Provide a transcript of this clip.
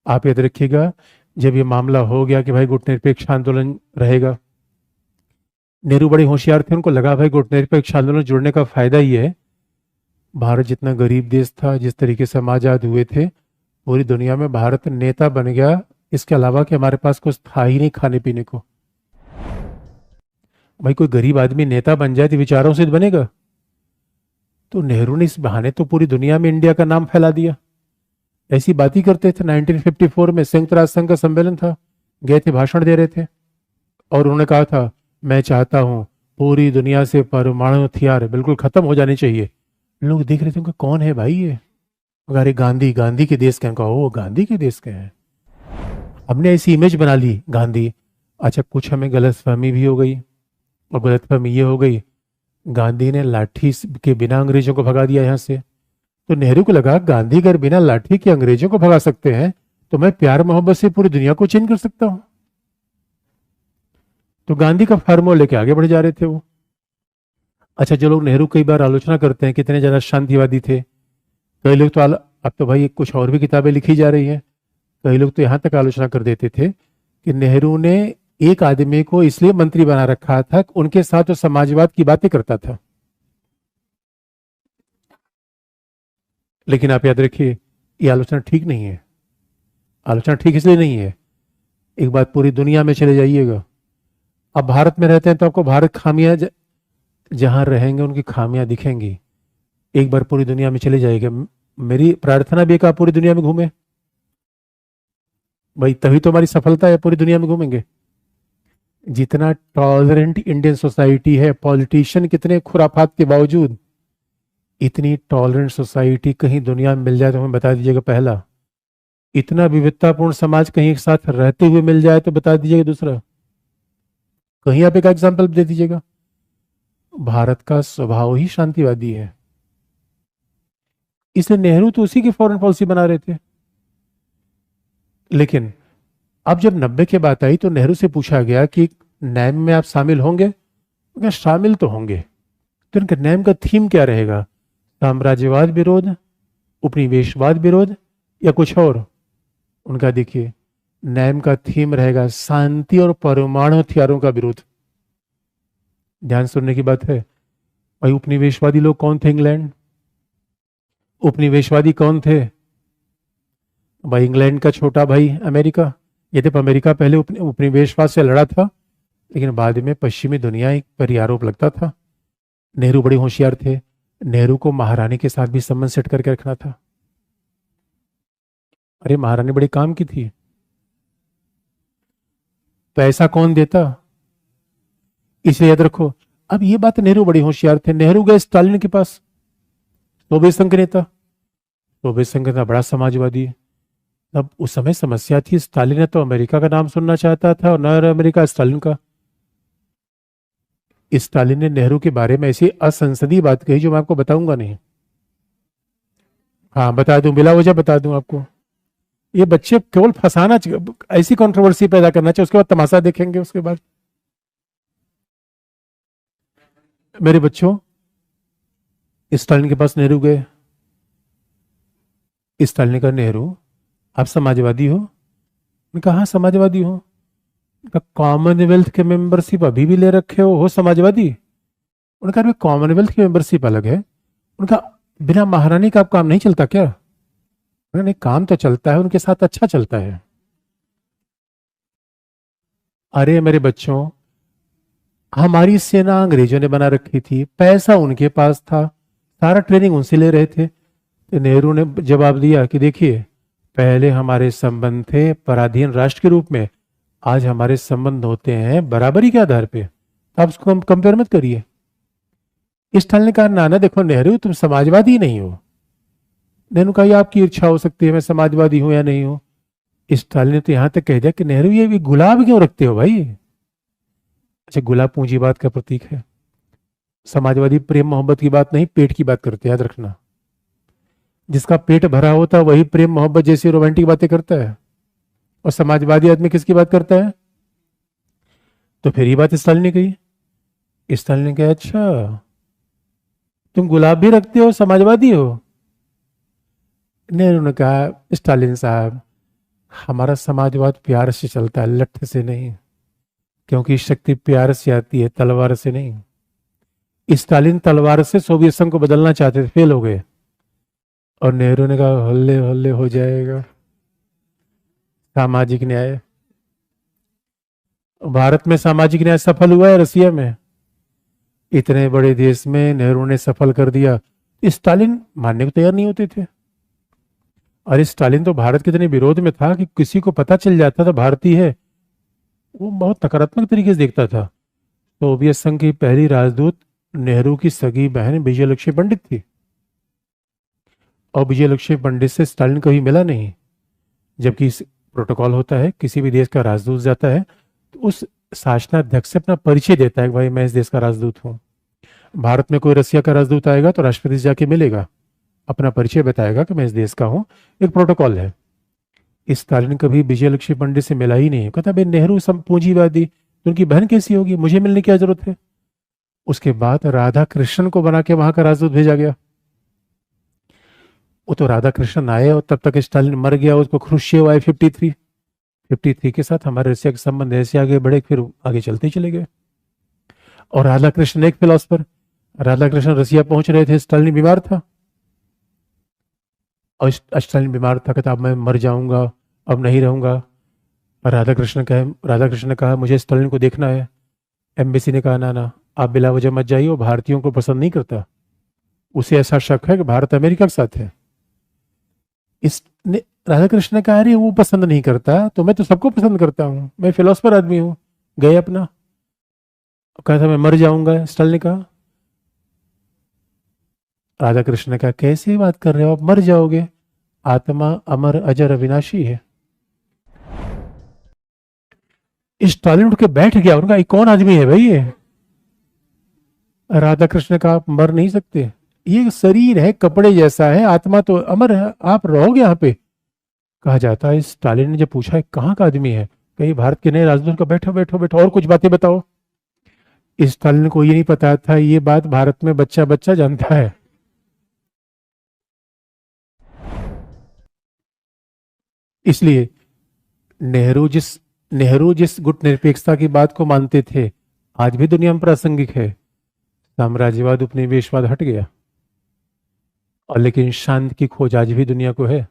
आप याद रखिएगा, जब ये मामला हो गया कि भाई गुटनिरपेक्ष आंदोलन रहेगा, नेहरू बड़े होशियार थे, उनको लगा भाई गुटनिरपेक्ष आंदोलन जुड़ने का फायदा ये है, भारत जितना गरीब देश था, जिस तरीके से हम आजाद हुए थे, पूरी दुनिया में भारत नेता बन गया, इसके अलावा कि हमारे पास कुछ था ही नहीं खाने पीने को। भाई कोई गरीब आदमी नेता बन जाए तो विचारों से बनेगा। तो नेहरू ने इस बहाने तो पूरी दुनिया में इंडिया का नाम फैला दिया। ऐसी बात ही करते थे। 1954 में संयुक्त राष्ट्र संघ का सम्मेलन था, गए थे, भाषण दे रहे थे, और उन्होंने कहा था मैं चाहता हूं पूरी दुनिया से परमाणु हथियार बिल्कुल खत्म हो जाने चाहिए। लोग देख रहे थे उनका, कौन है भाई ये? अरे गांधी, गांधी के देश के हैं। कहा ओ गांधी के देश के हैं। हमने ऐसी इमेज बना ली गांधी। अच्छा, कुछ हमें गलतफहमी भी हो गई, और गलतफहमी ये हो गई, गांधी ने लाठी के बिना अंग्रेजों को भगा दिया यहाँ से। तो नेहरू को लगा गांधी अगर बिना लाठी के अंग्रेजों को भगा सकते हैं तो मैं प्यार मोहब्बत से पूरी दुनिया को चेंज कर सकता हूं। तो गांधी का फार्मूला लेके आगे बढ़ जा रहे थे वो। अच्छा, जो लोग नेहरू कई बार आलोचना करते हैं कितने ज्यादा शांतिवादी थे, कई लोग तो अब तो भाई कुछ और भी किताबें लिखी जा रही हैं, कई लोग तो यहां तक आलोचना कर देते थे कि नेहरू ने एक आदमी को इसलिए मंत्री बना रखा था कि उनके साथ वो समाजवाद की बातें करता था। लेकिन आप याद रखिए, ये आलोचना ठीक नहीं है। आलोचना ठीक इसलिए नहीं है, एक बात पूरी दुनिया में चले जाइएगा, अब भारत में रहते हैं तो आपको भारत खामियां जहां रहेंगे उनकी खामियां दिखेंगी। एक बार पूरी दुनिया में चले जाएगा, मेरी प्रार्थना भी है कि आप पूरी दुनिया में घूमें भाई, तभी तो हमारी सफलता है, पूरी दुनिया में घूमेंगे। जितना टॉलरेंट इंडियन सोसाइटी है, पॉलिटिशियन कितने खुराफात के बावजूद, इतनी टॉलरेंट सोसाइटी कहीं दुनिया में मिल जाए तो हमें बता दीजिएगा पहला। इतना विविधतापूर्ण समाज कहीं एक साथ रहते हुए मिल जाए तो बता दीजिएगा दूसरा। कहीं आप एक एग्जाम्पल दे दीजिएगा। भारत का स्वभाव ही शांतिवादी है, इसलिए नेहरू तो उसी की फॉरेन पॉलिसी बना रहे थे। लेकिन अब जब 90 की बात आई तो नेहरू से पूछा गया कि नैम में आप शामिल होंगे? क्या शामिल तो होंगे, तो इनका नैम का थीम क्या रहेगा? साम्राज्यवाद विरोध, उपनिवेशवाद विरोध, या कुछ और? उनका देखिए, नैम का थीम रहेगा शांति और परमाणु हथियारों का विरोध। ध्यान सुनने की बात है भाई। उपनिवेशवादी लोग कौन थे? इंग्लैंड। उपनिवेशवादी कौन थे भाई? इंग्लैंड का छोटा भाई अमेरिका। यद्यपि अमेरिका पहले उपनिवेशवाद से लड़ा था, लेकिन बाद में पश्चिमी दुनिया पर आरोप लगता था। नेहरू बड़े होशियार थे, नेहरू को महारानी के साथ भी संबंध सेट करके रखना था। अरे महारानी बड़े काम की थी। पैसा कौन देता? इसे याद रखो। अब ये बात, नेहरू बड़े होशियार थे। नेहरू गए स्टालिन के पास, सोवियत संघ के नेता। सोवियत संघ का बड़ा समाजवादी है। तब उस समय समस्या थी, स्टालिन ने तो अमेरिका का नाम सुनना चाहता था और न अमेरिका स्टालिन का। स्टालिन ने नेहरू के बारे में ऐसी असंसदीय बात कही जो मैं आपको बताऊंगा नहीं। हाँ बता दूं, बिला वजह बता दूं आपको। ये बच्चे केवल फंसाना, ऐसी कंट्रोवर्सी पैदा करना चाहिए, उसके बाद तमाशा देखेंगे उसके बाद। मेरे बच्चों, स्टालिन के पास नेहरू गए। स्टालिन ने कहा नेहरू आप समाजवादी हो? मैं कहा हाँ समाजवादी हूं। कॉमनवेल्थ के मेंबरशिप अभी भी ले रखे हो समाजवादी? उनका कॉमनवेल्थ की मेंबरशिप अलग है। उनका बिना महारानी का आप काम नहीं चलता क्या? नहीं, काम तो चलता है, उनके साथ अच्छा चलता है। अरे मेरे बच्चों, हमारी सेना अंग्रेजों ने बना रखी थी, पैसा उनके पास था, सारा ट्रेनिंग उनसे ले रहे थे। तो नेहरू ने जवाब दिया कि देखिए, पहले हमारे संबंध थे पराधीन राष्ट्र के रूप में, आज हमारे संबंध होते हैं बराबरी के आधार पे। आप उसको हम कंपेयर मत करिए। स्टालिन ने कहा ना देखो नेहरू, तुम समाजवादी नहीं हो। नेहरू कहा आपकी इच्छा हो सकती है मैं समाजवादी हूं या नहीं हूं। स्टालिन ने तो यहां तक कह दिया कि नेहरू ये गुलाब क्यों रखते हो भाई? अच्छा, गुलाब पूंजीवाद का प्रतीक है। समाजवादी प्रेम मोहब्बत की बात नहीं, पेट की बात करते हैं, याद रखना। जिसका पेट भरा होता है वही प्रेम मोहब्बत जैसी रोमांटिक बातें करता है, और समाजवादी आदमी किसकी बात करता है? तो फिर ये बात स्टालिन ने कही। स्टालिन ने कहा अच्छा तुम गुलाब भी रखते हो, समाजवादी हो? नेहरू ने कहा स्टालिन साहब, हमारा समाजवाद प्यार से चलता है, लठ से नहीं, क्योंकि शक्ति प्यार से आती है, तलवार से नहीं। स्टालिन तलवार से सोवियत संघ को बदलना चाहते थे, फेल हो गए, और नेहरू ने कहा हल्ले हल्ले हो जाएगा। सामाजिक न्याय, भारत में सामाजिक न्याय सफल हुआ है, रसिया में इतने बड़े देश में नेहरू ने सफल कर दिया। स्टालिन मानने को तैयार नहीं होते थे। और स्टालिन तो भारत के इतने विरोध में था कि किसी को पता चल जाता था भारतीय है, वो बहुत नकारात्मक तरीके से देखता था। सोवियत संघ की पहली राजदूत नेहरू की सगी बहन विजयलक्ष्मी पंडित थी, और विजयलक्ष्मी पंडित से स्टालिन कभी मिला नहीं। जबकि इस प्रोटोकॉल होता है, किसी भी देश का राजदूत जाता है तो उस शासनाध्यक्ष से अपना परिचय देता है कि भाई मैं इस देश का राजदूत हूँ। भारत में कोई रसिया का राजदूत आएगा तो राष्ट्रपति से जाके मिलेगा, अपना परिचय बताएगा कि मैं इस देश का हूँ, एक प्रोटोकॉल है। स्टालिन कभी विजयलक्ष्मी पंडित से मिला ही नहीं। कहता भाई नेहरू सब पूंजीवादी, तो उनकी बहन कैसी होगी, मुझे मिलने की क्या जरूरत है। उसके बाद राधा कृष्णन को बना के वहां का राजदूत भेजा गया। वो तो राधा कृष्णन आए और तब तक स्टालिन मर गया, उसको ख्रुश्चेव आए 53 के साथ हमारे रशिया के संबंध ऐसे आगे बढ़े, फिर आगे चलते ही चले गए। और राधा कृष्णन एक फिलोसफर, राधा कृष्णन रसिया पहुंच रहे थे, स्टालिन बीमार था, और स्टालिन बीमार था, कहता अब मैं मर जाऊंगा, अब नहीं रहूंगा। और राधा कृष्ण ने कहा मुझे स्टालिन को देखना है। एम्बेसी ने कहा ना ना, आप बिला वजह मत जाइए, वो भारतीयों को पसंद नहीं करता, उसे ऐसा शक है कि भारत अमेरिका के साथ है। इस राधा कृष्ण ने कहा अरे वो पसंद नहीं करता तो मैं तो सबको पसंद करता हूँ, मैं फिलोसफर आदमी हूँ। गए अपना, कहा था मैं मर जाऊंगा। स्टालिन ने कहा, राधा कृष्ण ने कहा कैसी बात कर रहे हो आप, मर जाओगे, आत्मा अमर अजर अविनाशी है। स्टालिन उठ के बैठ गया, उनका ये कौन आदमी है भाई ये। राधा कृष्ण ने कहा आप मर नहीं सकते, ये शरीर है कपड़े जैसा है, आत्मा तो अमर है, आप रहोगे यहाँ पे। कहा जाता है स्टालिन ने जब पूछा कहाँ का आदमी है, कहीं भारत के नए राजदूत का, बैठो बैठो बैठो और कुछ बातें बताओ। स्टालिन को ये नहीं पता था ये बात भारत में बच्चा बच्चा जानता है। इसलिए नेहरू जिस गुट निरपेक्षता की बात को मानते थे, आज भी दुनिया में प्रासंगिक है। साम्राज्यवाद उपनिवेशवाद हट गया, और लेकिन शांति की खोज आज भी दुनिया को है।